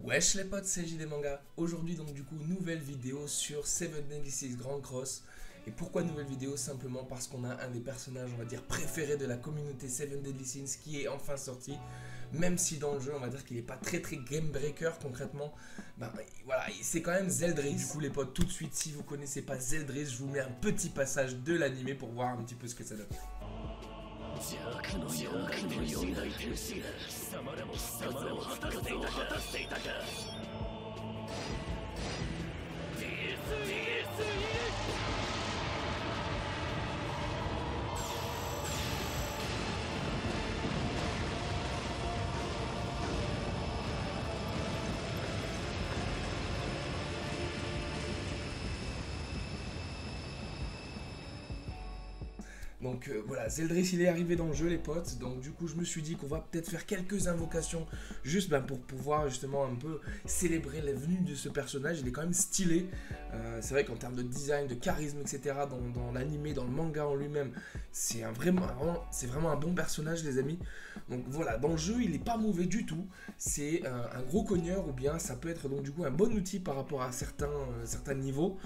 Wesh les potes, c'est JD Manga. Aujourd'hui donc du coup nouvelle vidéo sur Seven Deadly Sins Grand Cross. Et pourquoi nouvelle vidéo? Simplement parce qu'on a un des personnages on va dire préférés de la communauté Seven Deadly Sins qui est enfin sorti. Même si dans le jeu on va dire qu'il n'est pas très game breaker concrètement. Ben voilà, c'est quand même Zeldris. Du coup les potes, tout de suite si vous connaissez pas Zeldris, je vous mets un petit passage de l'animé pour voir un petit peu ce que ça donne. 邪悪の四大天使貴様らも数を果たしていたか。 Donc voilà, Zeldris il est arrivé dans le jeu les potes, donc du coup je me suis dit qu'on va peut-être faire quelques invocations juste pour pouvoir justement un peu célébrer la venue de ce personnage. Il est quand même stylé, c'est vrai qu'en termes de design, de charisme etc, dans l'animé, dans le manga en lui-même, c'est vraiment un bon personnage les amis. Donc voilà, dans le jeu il n'est pas mauvais du tout, c'est un gros cogneur ou bien ça peut être donc du coup un bon outil par rapport à certains niveaux.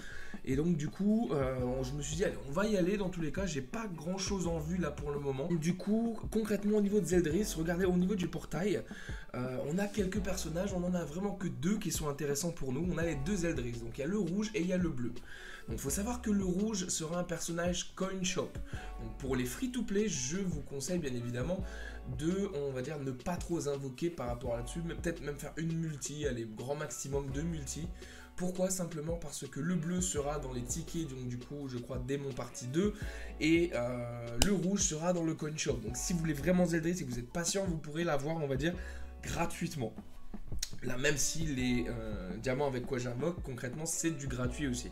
Et donc du coup je me suis dit allez on va y aller dans tous les cas, j'ai pas grand chose en vue là pour le moment. Du coup concrètement au niveau de Zeldris, regardez au niveau du portail, on a quelques personnages, on en a vraiment que deux qui sont intéressants pour nous. On a les deux Zeldris, donc il y a le rouge et il y a le bleu. Donc il faut savoir que le rouge sera un personnage coin shop. Donc pour les free to play, je vous conseille bien évidemment de, on va dire, ne pas trop invoquer par rapport là-dessus, mais peut-être même faire une multi, allez, grand maximum 2 multi. Pourquoi? Simplement parce que le bleu sera dans les tickets, donc du coup je crois démon partie 2, et le rouge sera dans le coin shop. Donc si vous voulez vraiment Zeldris et que vous êtes patient, vous pourrez l'avoir on va dire gratuitement. Là même si les diamants avec quoi j'invoque concrètement c'est du gratuit aussi.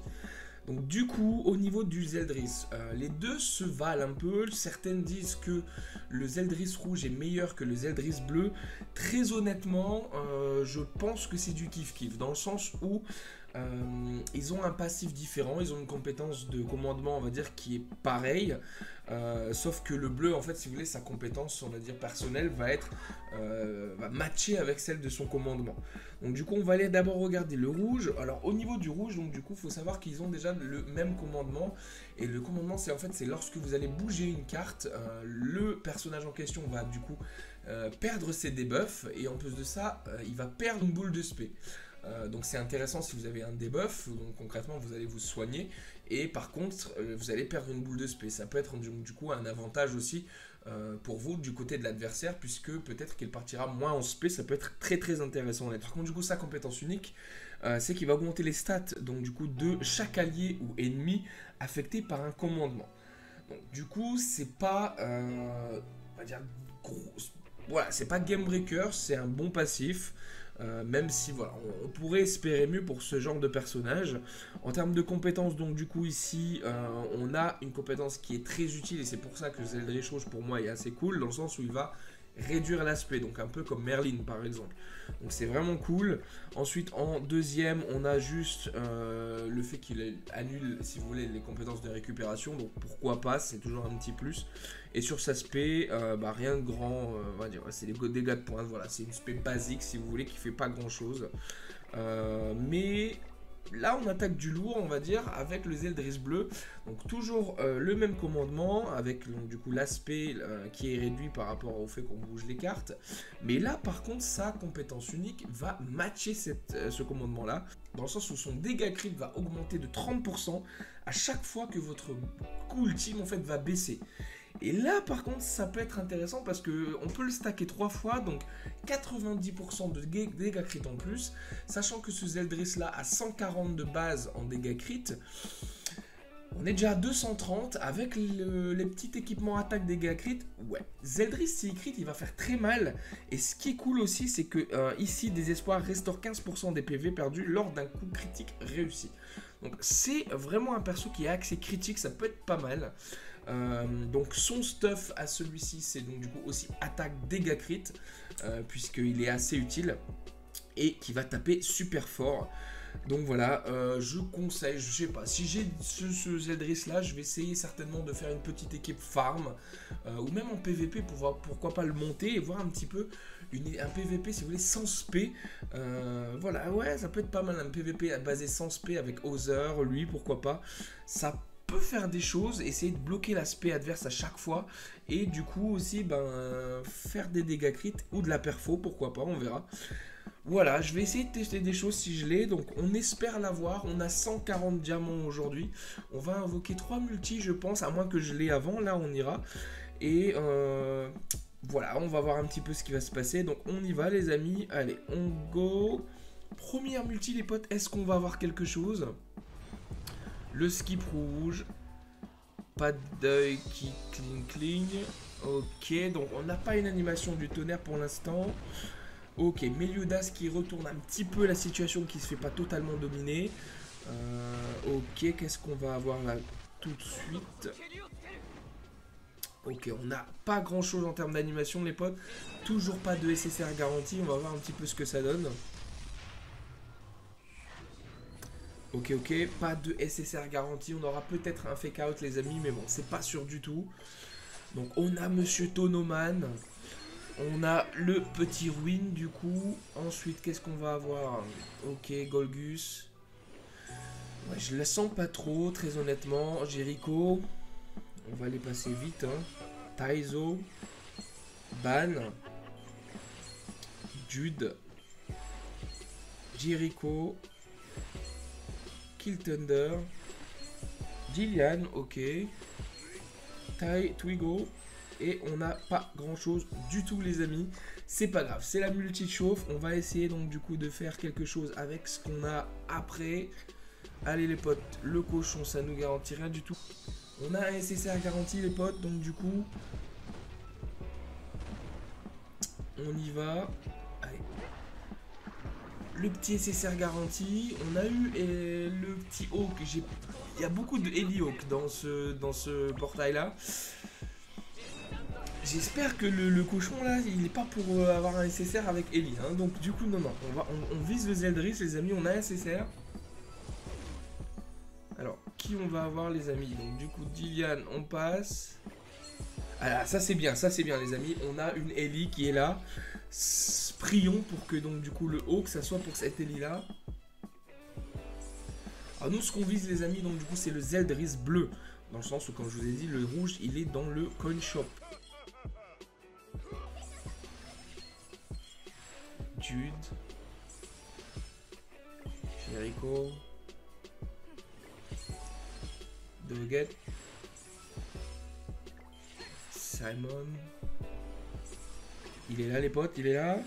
Donc du coup au niveau du Zeldris, les deux se valent un peu. Certaines disent que le Zeldris rouge est meilleur que le Zeldris bleu. Très honnêtement je pense que c'est du kiff-kiff, dans le sens où ils ont un passif différent, ils ont une compétence de commandement on va dire qui est pareille, sauf que le bleu en fait si vous voulez sa compétence on va dire personnelle va matcher avec celle de son commandement. Donc du coup on va aller d'abord regarder le rouge. Alors au niveau du rouge donc du coup faut savoir qu'ils ont déjà le même commandement, et le commandement c'est en fait c'est lorsque vous allez bouger une carte, le personnage en question va du coup perdre ses debuffs, et en plus de ça il va perdre une boule de spé. Donc c'est intéressant si vous avez un debuff, donc concrètement vous allez vous soigner, et par contre vous allez perdre une boule de spé. Ça peut être du coup un avantage aussi pour vous du côté de l'adversaire, puisque peut-être qu'il partira moins en spé, ça peut être très intéressant. Par contre du coup sa compétence unique c'est qu'il va augmenter les stats donc du coup de chaque allié ou ennemi affecté par un commandement. Donc du coup c'est pas on va dire gros, voilà, c'est pas game breaker, c'est un bon passif. Même si voilà, on pourrait espérer mieux pour ce genre de personnage. En termes de compétences, donc du coup ici, on a une compétence qui est très utile, et c'est pour ça que Zeldris rouge pour moi est assez cool, dans le sens où il va réduire l'aspect, donc un peu comme Merlin par exemple. Donc c'est vraiment cool. Ensuite en deuxième on a juste le fait qu'il annule si vous voulez les compétences de récupération, donc pourquoi pas, c'est toujours un petit plus. Et sur sa spé, rien de grand, on va dire, c'est les dégâts de pointe, voilà, c'est une spé basique si vous voulez qui fait pas grand chose. Mais là on attaque du lourd on va dire avec le Zeldris bleu, donc toujours le même commandement avec donc, du coup l'aspect qui est réduit par rapport au fait qu'on bouge les cartes, mais là par contre sa compétence unique va matcher ce commandement là, dans le sens où son dégât crit va augmenter de 30% à chaque fois que votre coup ultime en fait va baisser. Et là par contre ça peut être intéressant parce que on peut le stacker 3 fois, donc 90% de dégâts crit en plus, sachant que ce Zeldris là a 140 de base en dégâts crit. On est déjà à 230 avec les petits équipements attaque dégâts crit. Ouais, Zeldris s'il crit il va faire très mal. Et ce qui est cool aussi c'est que ici Désespoir restaure 15% des PV perdus lors d'un coup critique réussi. Donc c'est vraiment un perso qui est axé critique, ça peut être pas mal. Donc son stuff à celui-ci c'est donc du coup aussi attaque dégâts crit, puisqu'il est assez utile. et qui va taper super fort. Donc voilà, je conseille, je sais pas, si j'ai ce Zeldris là, je vais essayer certainement de faire une petite équipe farm, ou même en PVP pour voir pourquoi pas le monter et voir un petit peu un PVP si vous voulez sans spé. Voilà, ouais, ça peut être pas mal un PVP basé sans spé avec Other, lui pourquoi pas, ça peut faire des choses, essayer de bloquer l'aspect adverse à chaque fois et du coup aussi faire des dégâts crit ou de la perfo, pourquoi pas, on verra. Voilà, je vais essayer de tester des choses si je l'ai, donc on espère l'avoir, on a 140 diamants aujourd'hui, on va invoquer 3 multis je pense, à moins que je l'ai avant, là on ira, et voilà, on va voir un petit peu ce qui va se passer, donc on y va les amis, allez, on go, première multi les potes, est-ce qu'on va avoir quelque chose? Le skip rouge, pas d'œil qui cligne, ok, donc on n'a pas une animation du tonnerre pour l'instant. Ok, Meliodas qui retourne un petit peu la situation, qui se fait pas totalement dominer. Ok, qu'est-ce qu'on va avoir là tout de suite? Ok, on n'a pas grand chose en termes d'animation les potes. Toujours pas de SSR garantie, on va voir un petit peu ce que ça donne. Ok, pas de SSR garantie, on aura peut-être un fake out les amis, mais bon, c'est pas sûr du tout. Donc on a Monsieur Tonoman. On a le petit ruine du coup. Ensuite, qu'est-ce qu'on va avoir? Ok, Golgus. Ouais, je la sens pas trop, très honnêtement. Jericho. On va les passer vite. Hein. Taizo. Ban. Jude. Jericho. Kill Thunder. Jillian, ok. Tai, Twigo. Et on n'a pas grand chose du tout les amis. C'est pas grave, c'est la multi chauffe. On va essayer donc du coup de faire quelque chose avec ce qu'on a après. Allez les potes, le cochon ça nous garantit rien du tout. On a un SSR garanti les potes, donc du coup on y va. Allez. Le petit SSR garanti. On a eu le petit Hawk. Il y a beaucoup de Heli Hawk dans ce portail là. J'espère que le cochon là, il n'est pas pour avoir un SSR avec Ellie. Hein. Donc du coup, non. On vise le Zeldris, les amis, on a un SSR. Alors, qui on va avoir les amis? Donc du coup, Dillian, on passe. Ah ça c'est bien les amis. On a une Ellie qui est là. Prions pour que donc du coup le Hawk, ça soit pour cette Ellie là. Alors nous, ce qu'on vise les amis, donc du coup, c'est le Zeldris bleu. Dans le sens où, comme je vous ai dit, le rouge, il est dans le coin shop. Jude, Jericho, Doggett, Simon. Il est là les potes, il est là.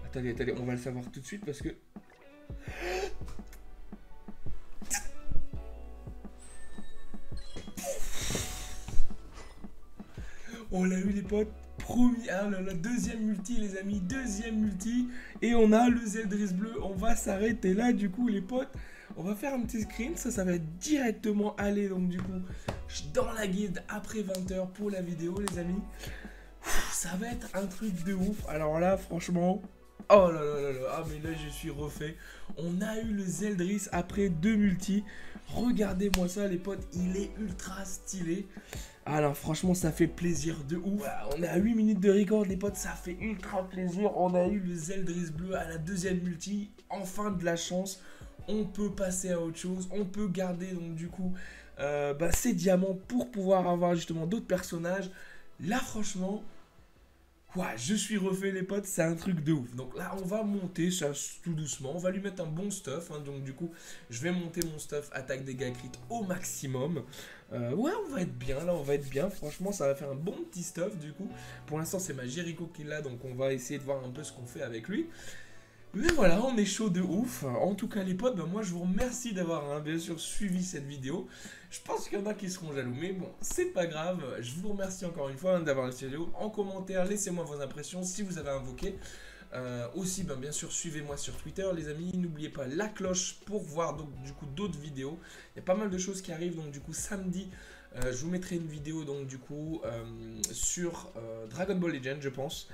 Attendez, on va le savoir tout de suite parce que... On l'a eu les potes, la deuxième multi les amis, deuxième multi. Et on a le Zeldris bleu, on va s'arrêter là du coup les potes. On va faire un petit screen, ça va directement aller donc du coup dans la guilde après 20 h pour la vidéo les amis. Ça va être un truc de ouf, alors là franchement... Oh là là là là, ah mais là je suis refait. On a eu le Zeldris après 2 multi. Regardez-moi ça les potes, il est ultra stylé. Alors franchement ça fait plaisir de ouf. Voilà, on est à 8 minutes de record les potes, ça fait ultra plaisir. On a eu le Zeldris bleu à la deuxième multi. Enfin de la chance, on peut passer à autre chose. On peut garder donc du coup ces diamants pour pouvoir avoir justement d'autres personnages. Là franchement... Ouais, je suis refait les potes, c'est un truc de ouf. Donc là, on va monter ça tout doucement. On va lui mettre un bon stuff. Hein, donc du coup, je vais monter mon stuff attaque dégâts crit au maximum. Ouais, on va être bien. Là, on va être bien. Franchement, ça va faire un bon petit stuff du coup. Pour l'instant, c'est ma Jericho qui l'a. Donc on va essayer de voir un peu ce qu'on fait avec lui. Mais voilà, on est chaud de ouf. En tout cas, les potes, moi je vous remercie d'avoir bien sûr suivi cette vidéo. Je pense qu'il y en a qui seront jaloux, mais bon, c'est pas grave. Je vous remercie encore une fois d'avoir laissé la vidéo. En commentaire, laissez-moi vos impressions si vous avez invoqué. Aussi, bien sûr, suivez-moi sur Twitter, les amis. N'oubliez pas la cloche pour voir donc du coup d'autres vidéos. Il y a pas mal de choses qui arrivent, donc du coup samedi. Je vous mettrai une vidéo donc du coup sur Dragon Ball Legend, je pense.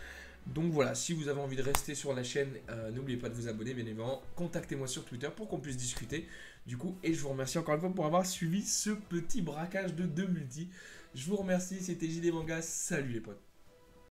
Donc voilà, si vous avez envie de rester sur la chaîne, n'oubliez pas de vous abonner, bien évidemment. Contactez-moi sur Twitter pour qu'on puisse discuter. Du coup, et je vous remercie encore une fois pour avoir suivi ce petit braquage de 2 multi. Je vous remercie, c'était JD Manga, salut les potes.